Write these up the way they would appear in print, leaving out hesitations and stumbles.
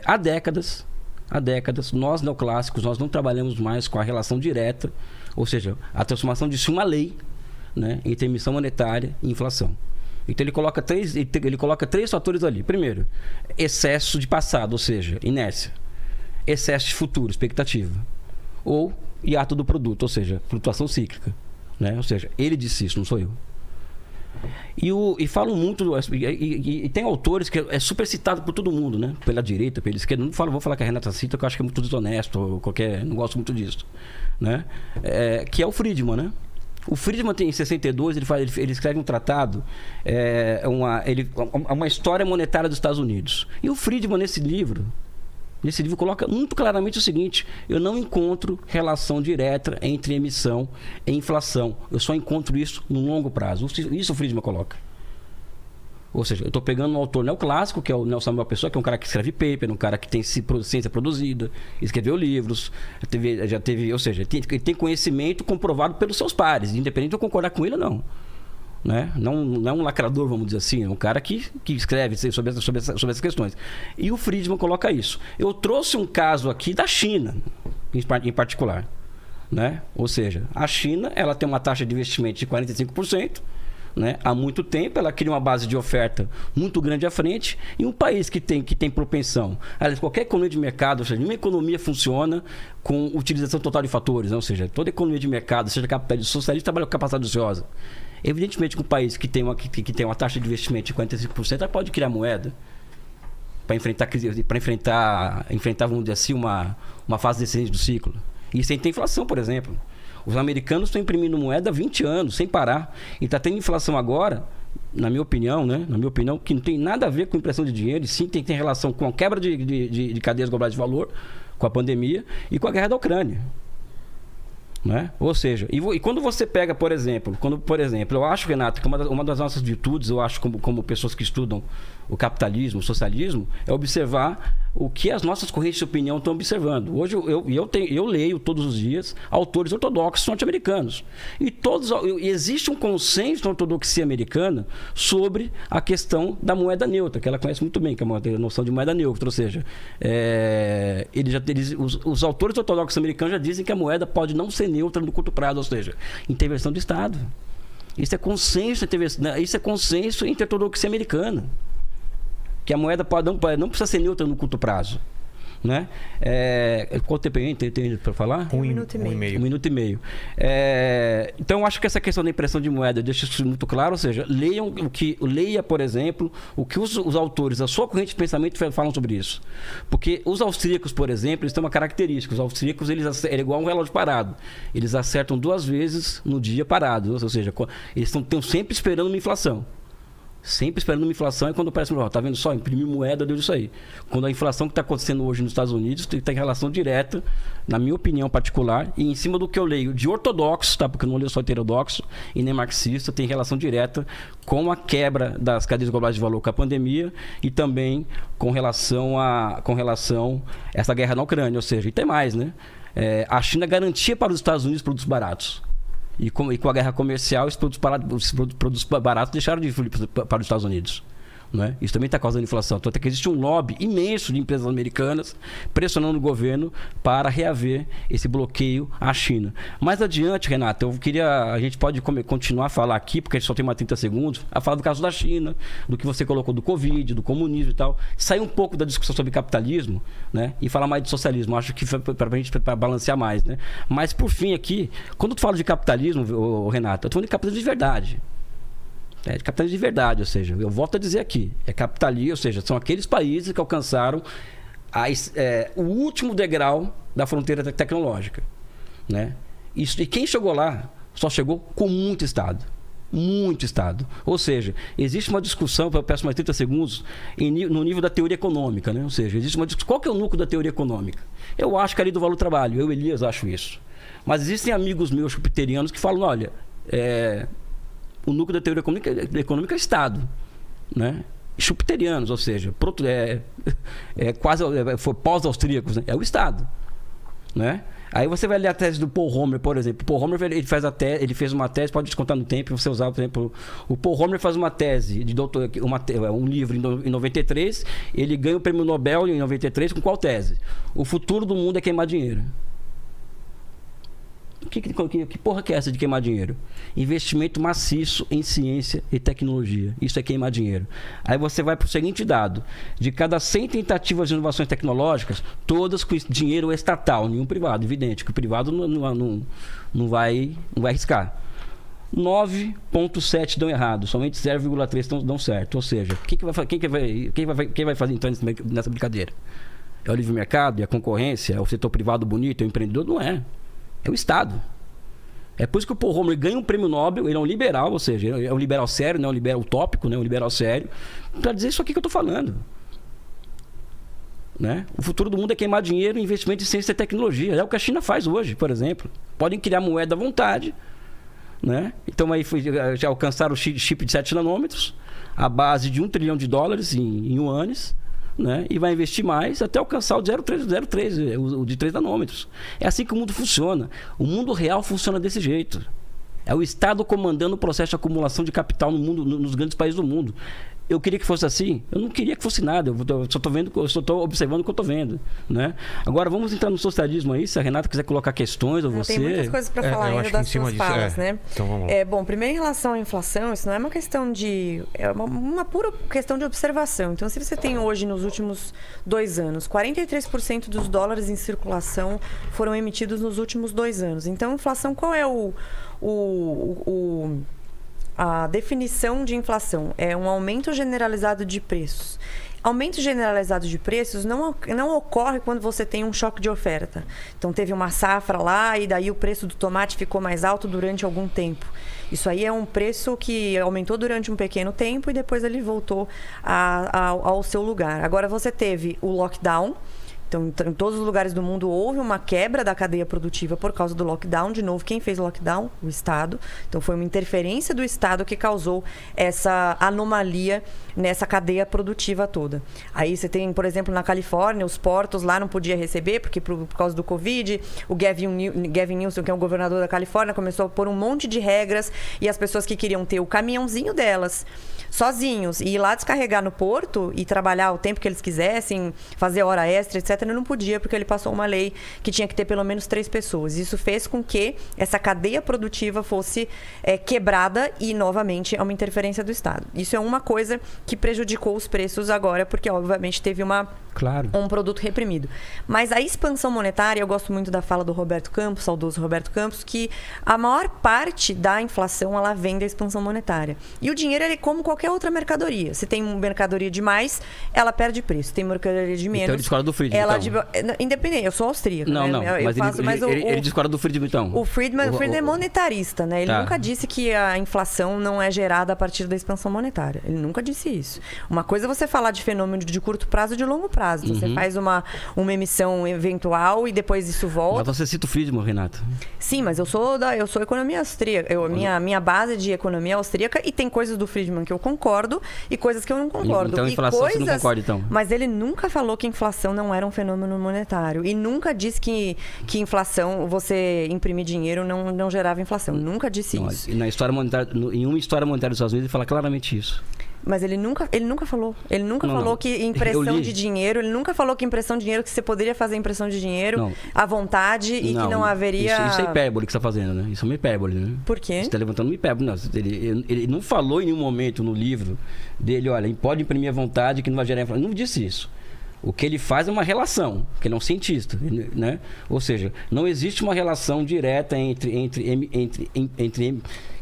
Há décadas, nós neoclássicos, nós não trabalhamos mais com a relação direta, ou seja, a transformação de uma lei, né, entre emissão monetária e inflação. Então ele coloca três fatores ali. Primeiro, excesso de passado, ou seja, inércia. Excesso de futuro, expectativa. Ou hiato do produto, ou seja, flutuação cíclica. Né? Ou seja, ele disse isso, não sou eu. E falam muito, e tem autores que é super citado por todo mundo, né? Pela direita, pela esquerda. Não vou falar que a Renata cita, que eu acho que é muito desonesto, ou não gosto muito disso. Né? Que é o Friedman, né? O Friedman em 62, ele escreve um tratado, uma história monetária dos Estados Unidos. E o Friedman, nesse livro coloca muito claramente o seguinte: eu não encontro relação direta entre emissão e inflação. Eu só encontro isso no longo prazo. Isso o Friedman coloca. Ou seja, eu estou pegando um autor neoclássico, que é o Nelson Samuel Pessoa, que é um cara que escreve paper, um cara que tem ciência produzida, escreveu livros, ou seja, ele tem conhecimento comprovado pelos seus pares, independente de eu concordar com ele ou não. Né? Não é um lacrador, vamos dizer assim, é um cara que escreve sobre essas questões. E o Friedman coloca isso. Eu trouxe um caso aqui da China, em particular. Né? Ou seja, a China ela tem uma taxa de investimento de 45%. Né? Há muito tempo, ela cria uma base de oferta muito grande à frente, e um país que tem propensão. Aliás, qualquer economia de mercado, ou seja, nenhuma economia funciona com utilização total de fatores, né? Ou seja, toda economia de mercado, seja capitalista, socialista, trabalha com capacidade ociosa. Evidentemente que um país que tem uma taxa de investimento de 45%, ela pode criar moeda para enfrentar, vamos dizer assim, uma fase descendente do ciclo. E sem ter inflação, por exemplo. Os americanos estão imprimindo moeda há 20 anos, sem parar. E está tendo inflação agora, na minha opinião, que não tem nada a ver com impressão de dinheiro, e sim tem relação com a quebra de cadeias globais de valor, com a pandemia e com a guerra da Ucrânia. Né? Ou seja, e quando você pega, por exemplo, eu acho, Renato, que uma das nossas virtudes, eu acho, como pessoas que estudam o capitalismo, o socialismo, é observar o que as nossas correntes de opinião estão observando. Hoje eu leio todos os dias autores ortodoxos norte-americanos. E existe um consenso na ortodoxia americana sobre a questão da moeda neutra, que ela conhece muito bem, que é a noção de moeda neutra. Ou seja, os autores ortodoxos americanos já dizem que a moeda pode não ser neutra no curto prazo, ou seja, intervenção do Estado. Isso é consenso entre a ortodoxia americana. Que a moeda não precisa ser neutra no curto prazo. Né? Quanto tempo tem para falar? Um minuto e meio. 1 minuto e meio. Então, eu acho que essa questão da impressão de moeda deixa isso muito claro. Ou seja, leia, por exemplo, o que os autores da sua corrente de pensamento falam sobre isso. Porque os austríacos, por exemplo, eles têm uma característica. Os austríacos, é igual um relógio parado. Eles acertam 2 vezes no dia parado. Ou seja, eles estão sempre esperando uma inflação. Sempre esperando uma inflação, e quando parece, tá vendo só, imprimir moeda, deu isso aí. Quando a inflação que está acontecendo hoje nos Estados Unidos tem relação direta, na minha opinião particular, e em cima do que eu leio de ortodoxo, tá? Porque eu não leio só heterodoxo e nem marxista, tem relação direta com a quebra das cadeias globais de valor com a pandemia e também com relação a essa guerra na Ucrânia. Ou seja, e tem mais, né? A China garantia para os Estados Unidos produtos baratos. E com a guerra comercial, esses produtos baratos deixaram de ir para os Estados Unidos. Né? Isso também está causando inflação. Então, até que existe um lobby imenso de empresas americanas pressionando o governo para reaver esse bloqueio à China. Mais adiante, Renato, a gente pode continuar a falar aqui, porque a gente só tem mais 30 segundos, a falar do caso da China, do que você colocou do Covid, do comunismo e tal. Sair um pouco da discussão sobre capitalismo, né? E falar mais de socialismo. Acho que para a gente balancear mais. Né? Mas, por fim, aqui, quando tu fala de capitalismo, Renato, eu estou falando de capitalismo de verdade. De capitalismo de verdade, ou seja, eu volto a dizer aqui, é capitalismo, ou seja, são aqueles países que alcançaram o último degrau da fronteira tecnológica. Né? E quem chegou lá só chegou com muito Estado. Muito Estado. Ou seja, existe uma discussão, eu peço mais 30 segundos, no nível da teoria econômica. Né? Ou seja, existe uma discussão. Qual que é o núcleo da teoria econômica? Eu acho que ali do valor do trabalho, eu, Elias, acho isso. Mas existem amigos meus jupiterianos que falam, olha, o núcleo da teoria econômica é Estado, né? Jupiterianos, ou seja, quase pós-austríacos, né? É o Estado, né? Aí você vai ler a tese do Paul Romer, por exemplo. O Paul Romer ele fez uma tese, pode descontar no tempo, você usar, por exemplo, o Paul Romer faz uma tese de doutor, um livro em 93, ele ganha o prêmio Nobel em 93 com qual tese? O futuro do mundo é queimar dinheiro. Que porra que é essa de queimar dinheiro? Investimento maciço em ciência e tecnologia. Isso é queimar dinheiro. Aí você vai para o seguinte dado: de cada 100 tentativas de inovações tecnológicas, todas com estatal, estatal, nenhum privado. Evidente que o privado não vai arriscar. 9,7 dão errado, somente 0,3 dão certo. Ou seja, quem vai fazer então nessa brincadeira? É o livre mercado? É a concorrência? É o setor privado bonito? É o empreendedor? Não é. É o Estado. É por isso que o Paul Romer ganha um prêmio Nobel. Ele é um liberal, ou seja, é um liberal sério, não é um liberal utópico, né? Um liberal sério, para dizer isso aqui que eu estou falando. Né? O futuro do mundo é queimar dinheiro em investimento em ciência e tecnologia. É o que a China faz hoje, por exemplo. Podem criar moeda à vontade. Né? Então aí já alcançaram o chip de 7 nanômetros, a base de $1 trilhão em yuanes. Né? E vai investir mais até alcançar o 0,3, o de 3 nanômetros. É assim que o mundo funciona. O mundo real funciona desse jeito. É o Estado comandando o processo de acumulação de capital no mundo, nos grandes países do mundo. Eu queria que fosse assim? Eu não queria que fosse nada. Eu só estou observando o que eu estou vendo. Né? Agora, vamos entrar no socialismo aí. Se a Renata quiser colocar questões, ou você... Tem muitas coisas para falar ainda das suas falas, né? Então, vamos lá. Bom, primeiro em relação à inflação, isso não é uma questão de... É uma pura questão de observação. Então, se você tem hoje, nos últimos 2 anos, 43% dos dólares em circulação foram emitidos nos últimos 2 anos. Então, inflação, qual é a definição de inflação? É um aumento generalizado de preços. Aumento generalizado de preços não ocorre quando você tem um choque de oferta. Então, teve uma safra lá e daí o preço do tomate ficou mais alto durante algum tempo. Isso aí é um preço que aumentou durante um pequeno tempo e depois ele voltou ao seu lugar. Agora, você teve o lockdown. Então, em todos os lugares do mundo houve uma quebra da cadeia produtiva por causa do lockdown. De novo, quem fez o lockdown? O Estado. Então, foi uma interferência do Estado que causou essa anomalia nessa cadeia produtiva toda. Aí você tem, por exemplo, na Califórnia, os portos lá não podia receber, porque por causa do Covid, o Gavin Newsom, que é o governador da Califórnia, começou a pôr um monte de regras e as pessoas que queriam ter o caminhãozinho delas sozinhos e ir lá descarregar no porto e trabalhar o tempo que eles quisessem, fazer hora extra, etc., não podia, porque ele passou uma lei que tinha que ter pelo menos 3 pessoas. Isso fez com que essa cadeia produtiva fosse quebrada e, novamente, é uma interferência do Estado. Isso é uma coisa que prejudicou os preços agora, porque, obviamente, teve um produto reprimido. Mas a expansão monetária, eu gosto muito da fala do Roberto Campos, saudoso Roberto Campos, que a maior parte da inflação, ela vem da expansão monetária. E o dinheiro, ele é como qualquer outra mercadoria. Se tem mercadoria demais, ela perde preço. Tem mercadoria de menos. Então ele discorda do Friedman, independente, eu sou austríaca. Não, né? mas ele discorda do Friedman, então. O Friedman é monetarista, né? Ele nunca disse que a inflação não é gerada a partir da expansão monetária. Ele nunca disse isso. Uma coisa é você falar de fenômeno de curto prazo e de longo prazo. Então, você faz uma emissão eventual e depois isso volta. Mas você cita o Friedman, Renata. Sim, mas eu sou economia austríaca. Minha base de economia é austríaca e tem coisas do Friedman que eu concordo e coisas que eu não concordo. Então, inflação você não concorda, então? Mas ele nunca falou que inflação não era um fenômeno monetário. E nunca disse que inflação, você imprimir dinheiro, não gerava inflação. Nunca disse isso. Na história monetária, em uma história monetária dos Estados Unidos, ele fala claramente isso. Mas ele nunca falou. Ele nunca falou que impressão de dinheiro, ele nunca falou que impressão de dinheiro, que você poderia fazer impressão de dinheiro à vontade e que não haveria... Isso é hipérbole que você está fazendo, né? Isso é uma hipérbole, né? Por quê? Você está levantando uma hipérbole. Não, ele não falou em nenhum momento no livro dele, olha, pode imprimir à vontade que não vai gerar inflação. Ele não disse isso. O que ele faz é uma relação, porque ele é um cientista, né? Ou seja, não existe uma relação direta entre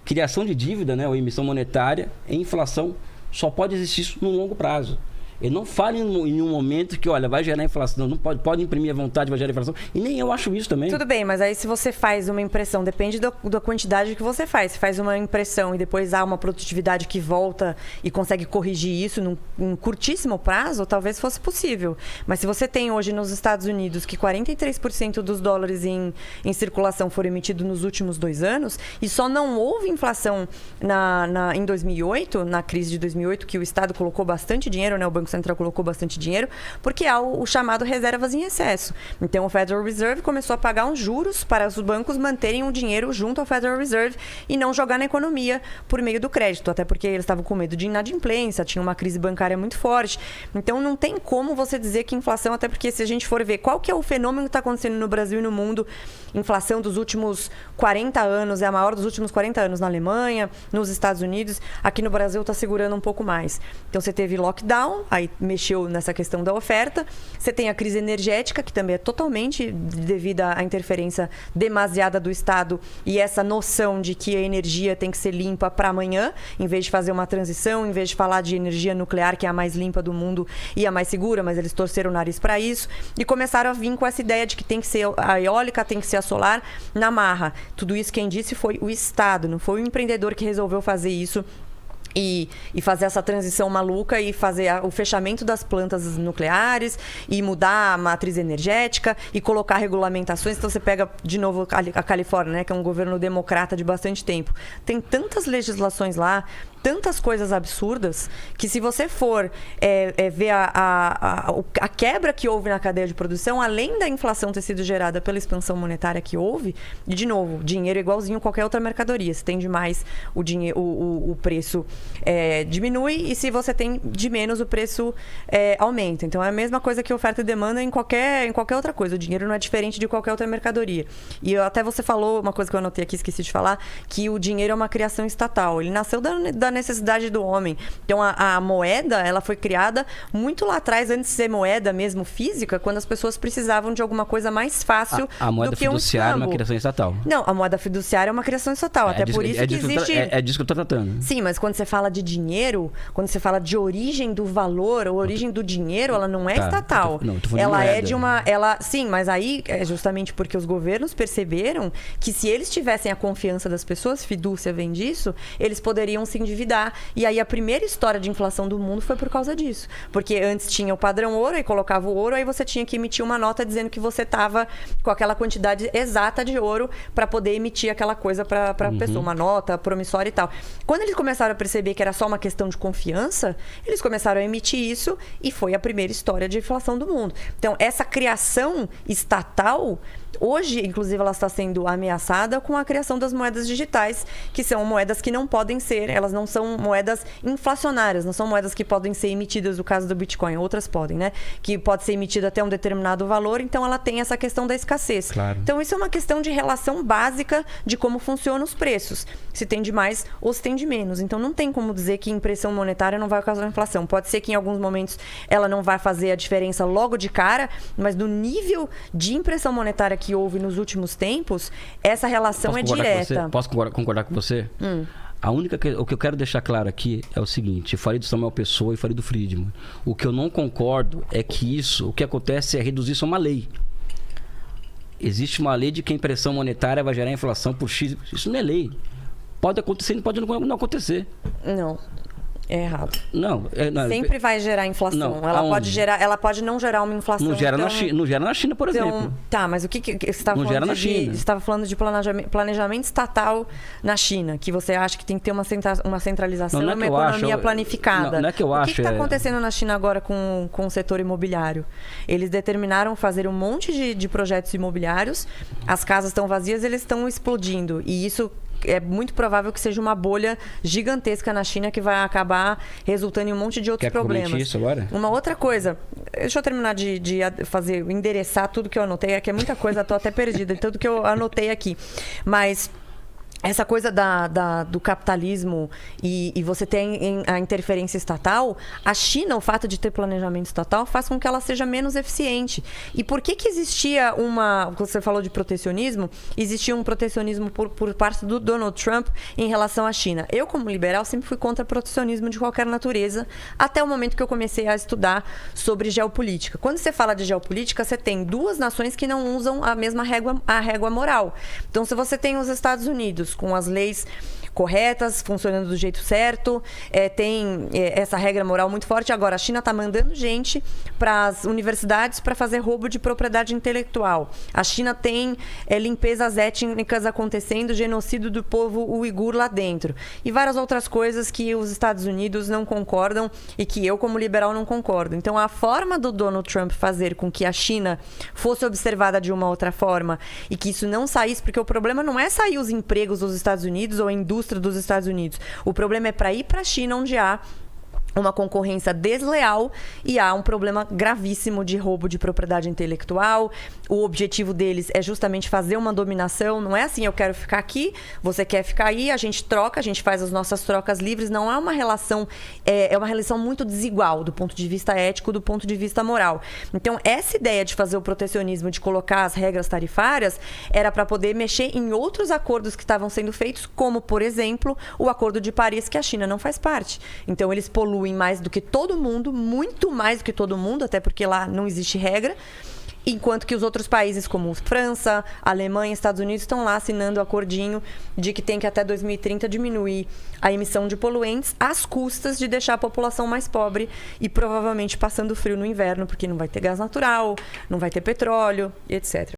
criação de dívida, né, ou emissão monetária e inflação. Só pode existir isso no longo prazo. Ele não fala em nenhum momento que, olha, vai gerar inflação. Não pode imprimir à vontade, vai gerar inflação. E nem eu acho isso também. Tudo bem, mas aí se você faz uma impressão, depende da quantidade que você faz. Se faz uma impressão e depois há uma produtividade que volta e consegue corrigir isso num curtíssimo prazo, talvez fosse possível. Mas se você tem hoje nos Estados Unidos que 43% dos dólares em circulação foram emitidos nos últimos 2 anos e só não houve inflação em 2008, na crise de 2008, que o Estado colocou bastante dinheiro, né? O Banco Banco Central colocou bastante dinheiro, porque há o chamado reservas em excesso. Então, o Federal Reserve começou a pagar uns juros para os bancos manterem o dinheiro junto ao Federal Reserve e não jogar na economia por meio do crédito, até porque eles estavam com medo de inadimplência, tinha uma crise bancária muito forte. Então, não tem como você dizer que inflação, até porque se a gente for ver qual que é o fenômeno que está acontecendo no Brasil e no mundo, inflação dos últimos 40 anos, é a maior dos últimos 40 anos na Alemanha, nos Estados Unidos, aqui no Brasil está segurando um pouco mais. Então, você teve lockdown, aí mexeu nessa questão da oferta, você tem a crise energética, que também é totalmente devido à interferência demasiada do Estado e essa noção de que a energia tem que ser limpa para amanhã, em vez de fazer uma transição, em vez de falar de energia nuclear, que é a mais limpa do mundo e a mais segura, mas eles torceram o nariz para isso e começaram a vir com essa ideia de que tem que ser a eólica, tem que ser a solar na marra. Tudo isso quem disse foi o Estado, não foi o empreendedor que resolveu fazer isso e fazer essa transição maluca e fazer o fechamento das plantas nucleares e mudar a matriz energética e colocar regulamentações. Então, você pega, de novo, a Califórnia, né, que é um governo democrata de bastante tempo. Tem tantas legislações lá, tantas coisas absurdas, que se você for ver a quebra que houve na cadeia de produção, além da inflação ter sido gerada pela expansão monetária que houve, e de novo, dinheiro é igualzinho a qualquer outra mercadoria. Se tem demais, o preço diminui, e se você tem de menos, o preço aumenta. Então é a mesma coisa que oferta e demanda em qualquer outra coisa. O dinheiro não é diferente de qualquer outra mercadoria. E até você falou, uma coisa que eu anotei aqui, esqueci de falar, que o dinheiro é uma criação estatal. Ele nasceu da necessidade do homem. Então a moeda, ela foi criada muito lá atrás, antes de ser moeda mesmo física, quando as pessoas precisavam de alguma coisa mais fácil a moeda do que um fiduciária é uma escambo. criação estatal. Não, a moeda fiduciária é uma criação estatal. Até por isso que existe... É disso que eu tô tratando. Sim, mas quando você fala de dinheiro, quando você fala de origem do valor, a origem do dinheiro, ela não é estatal. Tô falando ela de é de uma... Sim, mas aí é justamente porque os governos perceberam que se eles tivessem a confiança das pessoas, fidúcia vem disso, eles poderiam se endividar. E aí a primeira história de inflação do mundo foi por causa disso. Porque antes tinha o padrão ouro, aí colocava o ouro, aí você tinha que emitir uma nota dizendo que você estava com aquela quantidade exata de ouro para poder emitir aquela coisa para a pessoa, uma nota promissória e tal. Quando eles começaram a perceber que era só uma questão de confiança, eles começaram a emitir isso e foi a primeira história de inflação do mundo. Então, essa criação estatal, hoje, inclusive, ela está sendo ameaçada com a criação das moedas digitais, que são moedas que não podem ser, elas não são moedas inflacionárias, não são moedas que podem ser emitidas, no caso do Bitcoin, outras podem, né? Que pode ser emitida até um determinado valor, então ela tem essa questão da escassez. Claro. Então, isso é uma questão de relação básica de como funcionam os preços. Se tem de mais ou se tem de menos. Então, não tem como dizer que impressão monetária não vai causar inflação. Pode ser que em alguns momentos ela não vai fazer a diferença logo de cara, mas no nível de impressão monetária que houve nos últimos tempos, essa relação é direta. Posso concordar com você? O que eu quero deixar claro aqui é o seguinte: eu falei do Samuel Pessoa e falei do Friedman. O que eu não concordo é que o que acontece é reduzir isso a uma lei. Existe uma lei de que a impressão monetária vai gerar inflação por X. Isso não é lei. Pode acontecer, pode não acontecer. Não. É errado. Não. Sempre vai gerar inflação. Não, ela pode não gerar uma inflação. Não gera na China, por exemplo. Tá, mas o que você estava falando? Gera na China. Você estava falando de planejamento estatal na China, que você acha que tem que ter uma centralização e uma economia planificada. Não é que eu acho. O que está acontecendo na China agora com o setor imobiliário? Eles determinaram fazer um monte de projetos imobiliários, as casas estão vazias, eles estão explodindo. E isso é muito provável que seja uma bolha gigantesca na China que vai acabar resultando em um monte de outros problemas. Quer isso agora? Uma outra coisa, deixa eu terminar de endereçar tudo que eu anotei, que é muita coisa, estou até perdida de tudo que eu anotei aqui. Mas essa coisa do capitalismo e você tem a interferência estatal, a China, o fato de ter planejamento estatal, faz com que ela seja menos eficiente. E por que existia você falou de protecionismo, existia um protecionismo por parte do Donald Trump em relação à China. Eu, como liberal, sempre fui contra protecionismo de qualquer natureza, até o momento que eu comecei a estudar sobre geopolítica. Quando você fala de geopolítica, você tem duas nações que não usam a mesma régua moral. Então, se você tem os Estados Unidos com as leis corretas, funcionando do jeito certo, tem essa regra moral muito forte. Agora, a China está mandando gente para as universidades para fazer roubo de propriedade intelectual. A China tem limpezas étnicas acontecendo, genocídio do povo uigur lá dentro. E várias outras coisas que os Estados Unidos não concordam e que eu, como liberal, não concordo. Então, a forma do Donald Trump fazer com que a China fosse observada de uma outra forma e que isso não saísse, porque o problema não é sair os empregos dos Estados Unidos ou a indústria dos Estados Unidos. O problema é para ir para a China, onde há uma concorrência desleal e há um problema gravíssimo de roubo de propriedade intelectual. O objetivo deles é justamente fazer uma dominação. Não é assim, eu quero ficar aqui, você quer ficar aí, a gente troca, a gente faz as nossas trocas livres. Não é uma relação, é uma relação muito desigual do ponto de vista ético, do ponto de vista moral. Então, essa ideia de fazer o protecionismo, de colocar as regras tarifárias, era para poder mexer em outros acordos que estavam sendo feitos, como, por exemplo, o Acordo de Paris, que a China não faz parte. Então, eles poluem mais do que todo mundo, muito mais do que todo mundo, até porque lá não existe regra, enquanto que os outros países como França, Alemanha, Estados Unidos estão lá assinando o acordinho de que tem que até 2030 diminuir a emissão de poluentes às custas de deixar a população mais pobre e provavelmente passando frio no inverno, porque não vai ter gás natural, não vai ter petróleo, etc.